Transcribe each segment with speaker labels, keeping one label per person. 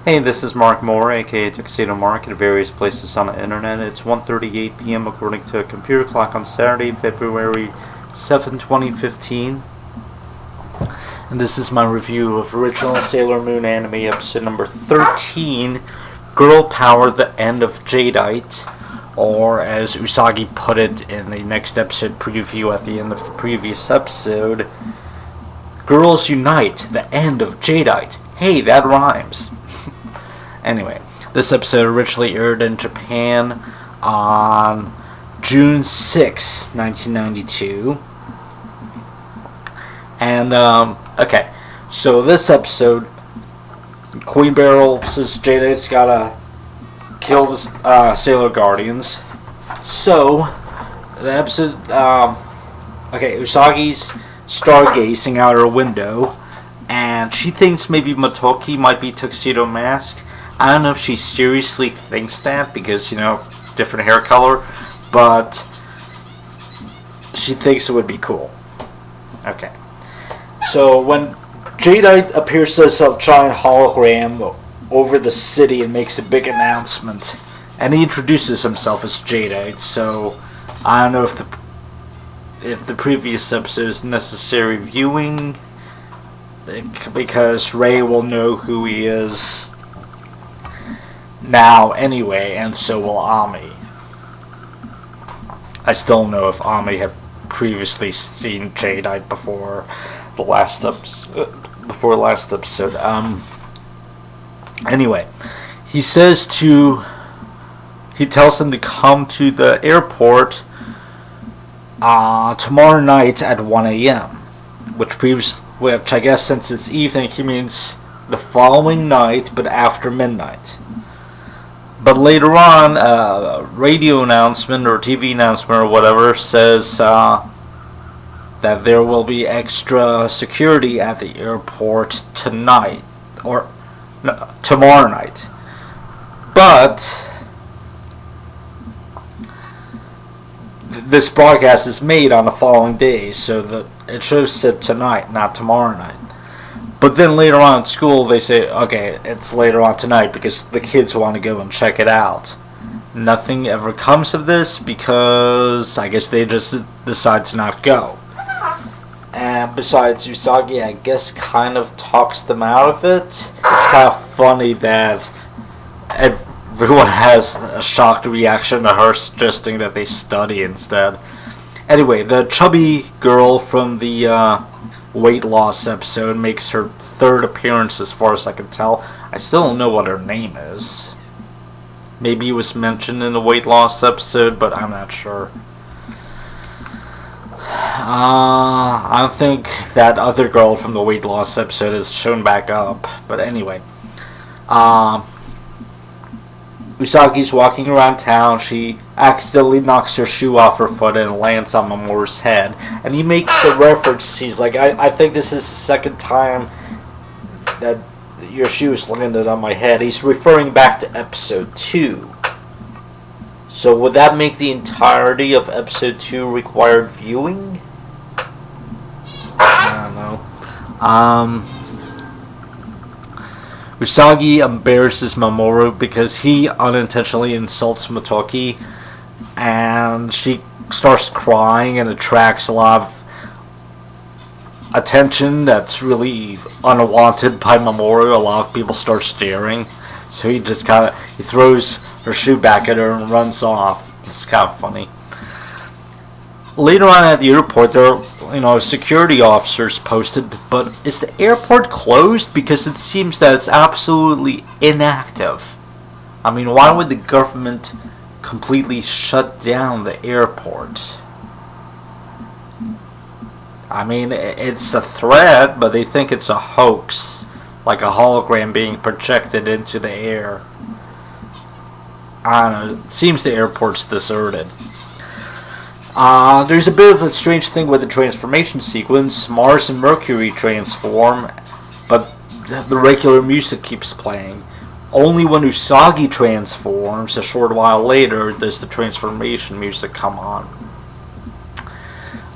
Speaker 1: Hey, this is Mark Moore, aka Tuxedo Mark, at various places on the internet. It's 1:38 p.m. according to a computer clock on Saturday, February 7, 2015. And this is my review of original Sailor Moon anime episode number 13, Girl Power, The End of Jadeite, or as Usagi put it in the next episode preview at the end of the previous episode, Girls Unite, The End of Jadeite. Hey, that rhymes. Anyway, this episode originally aired in Japan on June 6, 1992. And, okay, so this episode, Queen Beryl says Jadeite's gotta kill the Sailor Guardians. So, the episode, Usagi's stargazing out her window, and she thinks maybe Motoki might be Tuxedo Mask. I don't know if she seriously thinks that because, different hair color, but she thinks it would be cool. Okay. So when Jadeite appears as a giant hologram over the city and makes a big announcement, and he introduces himself as Jadeite, so I don't know if the previous episode is necessary viewing, because Ray will know who he is now anyway, and so will Ami. I still don't know if Ami had previously seen Jadeite before last episode. Anyway, he tells him to come to the airport tomorrow night at 1 a.m. Which I guess since it's evening, he means the following night, but after midnight. But later on, a radio announcement or TV announcement or whatever says that there will be extra security at the airport tonight, or no, tomorrow night. But this broadcast is made on the following day, so that it should have said tonight, not tomorrow night. But then later on at school, they say, okay, it's later on tonight because the kids want to go and check it out. Nothing ever comes of this because I guess they just decide to not go. And besides, Usagi, I guess, kind of talks them out of it. It's kind of funny that everyone has a shocked reaction to her suggesting that they study instead. Anyway, the chubby girl from the weight loss episode makes her third appearance as far as I can tell. I still don't know what her name is. Maybe it was mentioned in the weight loss episode, but I'm not sure. I don't think that other girl from the weight loss episode is shown back up. But anyway, Usagi's walking around town. She accidentally knocks her shoe off her foot and lands on Mamoru's head. And he makes a reference. He's like, I think this is the second time that your shoes landed on my head. He's referring back to episode 2. So would that make the entirety of episode 2 required viewing? I don't know. Usagi embarrasses Mamoru because he unintentionally insults Motoki, and she starts crying and attracts a lot of attention that's really unwanted by Mamoru. A lot of people start staring, so he just he throws her shoe back at her and runs off. It's kind of funny. Later on at the airport, there are, security officers posted, but is the airport closed? Because it seems that it's absolutely inactive. I mean, why would the government completely shut down the airport? I mean, it's a threat, but they think it's a hoax, like a hologram being projected into the air. I don't know, it seems the airport's deserted. There's a bit of a strange thing with the transformation sequence. Mars and Mercury transform, but the regular music keeps playing. Only when Usagi transforms, a short while later, does the transformation music come on.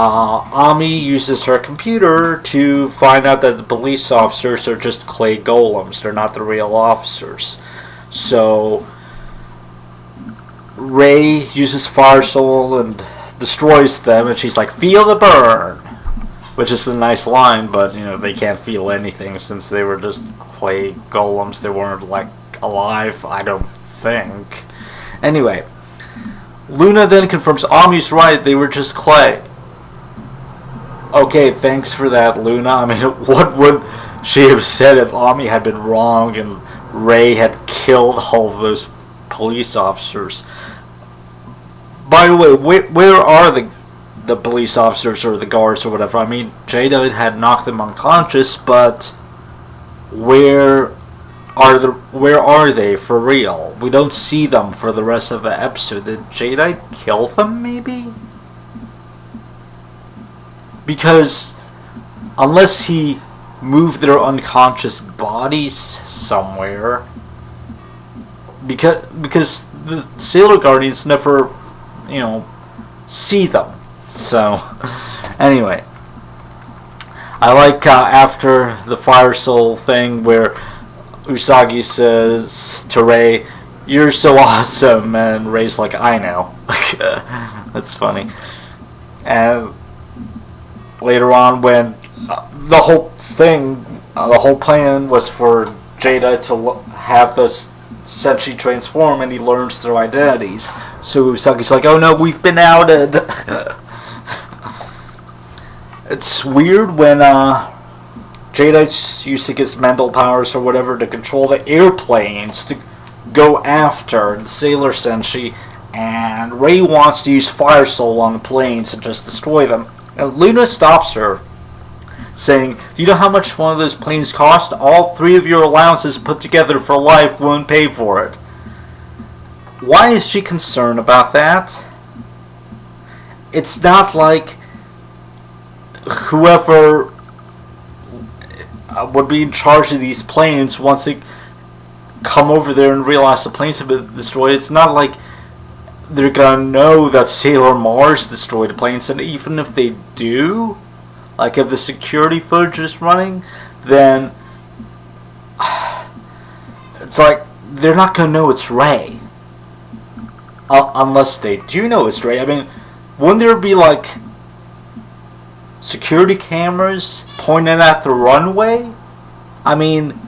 Speaker 1: Ami uses her computer to find out that the police officers are just clay golems. They're not the real officers. So Ray uses Fire Soul and destroys them, and she's like, "Feel the burn," which is a nice line, but they can't feel anything since they were just clay golems. They weren't like alive, I don't think. Anyway, Luna then confirms Ami's right, they were just clay. Okay, thanks for that, Luna. I mean, what would she have said if Ami had been wrong and Ray had killed all of those police officers? By the way, where are the police officers or the guards or whatever? I mean, Jadeite had knocked them unconscious, but where are they for real? We don't see them for the rest of the episode. Did Jadeite kill them, maybe? Because unless he moved their unconscious bodies somewhere, because the Sailor Guardians never, see them. So, anyway, I like after the Fire Soul thing where Usagi says to Ray, "You're so awesome," and Ray's like, "I know." That's funny. And later on, when the whole plan was for Jada to have this Senshi transform, and he learns their identities. So Usagi's like, "Oh no, we've been outed." It's weird when Jadeite's using his mental powers or whatever to control the airplanes to go after the Sailor Senshi, and Ray wants to use Fire Soul on the planes and just destroy them. And Luna stops her, saying, "Do you know how much one of those planes cost? All 3 of your allowances put together for life won't pay for it." Why is she concerned about that? It's not like whoever would be in charge of these planes, once they come over there and realize the planes have been destroyed, it's not like they're gonna know that Sailor Mars destroyed the planes. And even if they do, like if the security footage is running, then it's like they're not gonna know it's Ray. Unless they do know it's Ray. I mean, wouldn't there be like security cameras pointing at the runway? I mean,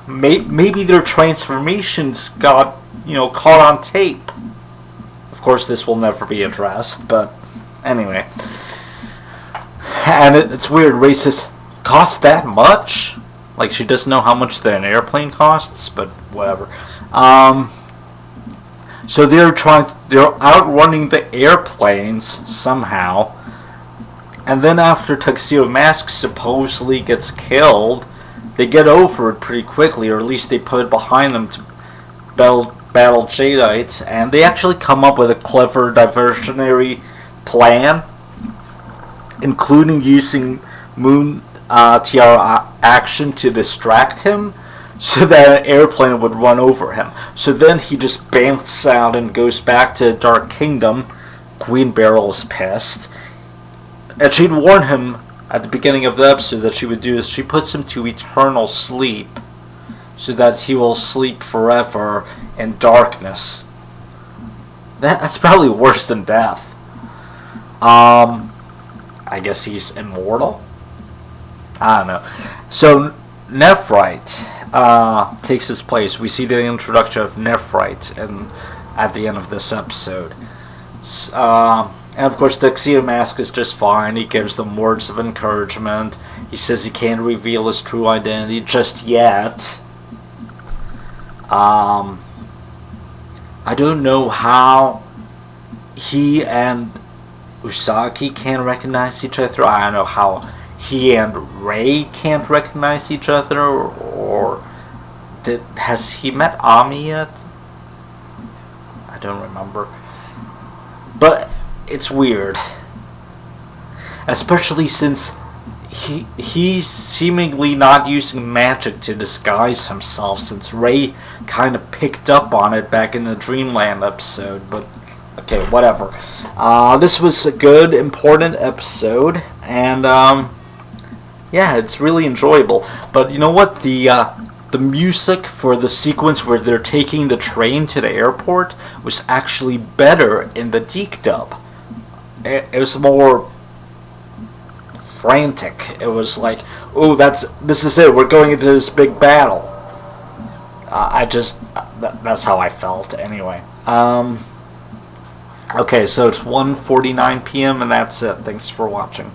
Speaker 1: maybe their transformations got, caught on tape. Of course, this will never be addressed, but anyway. And it's weird, Ray says, "Cost that much?" Like she doesn't know how much an airplane costs, but whatever. So they're outrunning the airplanes somehow. And then after Tuxedo Mask supposedly gets killed, they get over it pretty quickly, or at least they put it behind them to battle Jadeite, and they actually come up with a clever diversionary plan, including using Moon Tiara action to distract him, so that an airplane would run over him. So then he just bamfs out and goes back to Dark Kingdom. Queen Beryl is pissed. And she'd warn him at the beginning of the episode that she would do this. She puts him to eternal sleep, so that he will sleep forever in darkness. That's probably worse than death. I guess he's immortal? I don't know. So Nephrite takes his place. We see the introduction of Nephrite at the end of this episode. And of course, Tuxedo Mask is just fine. He gives them words of encouragement. He says he can't reveal his true identity just yet. I don't know how he and Usagi can't recognize each other. I don't know how he and Ray can't recognize each other. Or has he met Ami yet? I don't remember. But it's weird, especially since he's seemingly not using magic to disguise himself, since Ray kind of picked up on it back in the Dreamland episode. But Okay, whatever. This was a good, important episode, and yeah, it's really enjoyable. But you know what? The music for the sequence where they're taking the train to the airport was actually better in the Deke dub. It was more frantic. It was like, oh, this is it. We're going into this big battle. That's how I felt anyway. Okay, so it's 1:49 p.m. and that's it. Thanks for watching.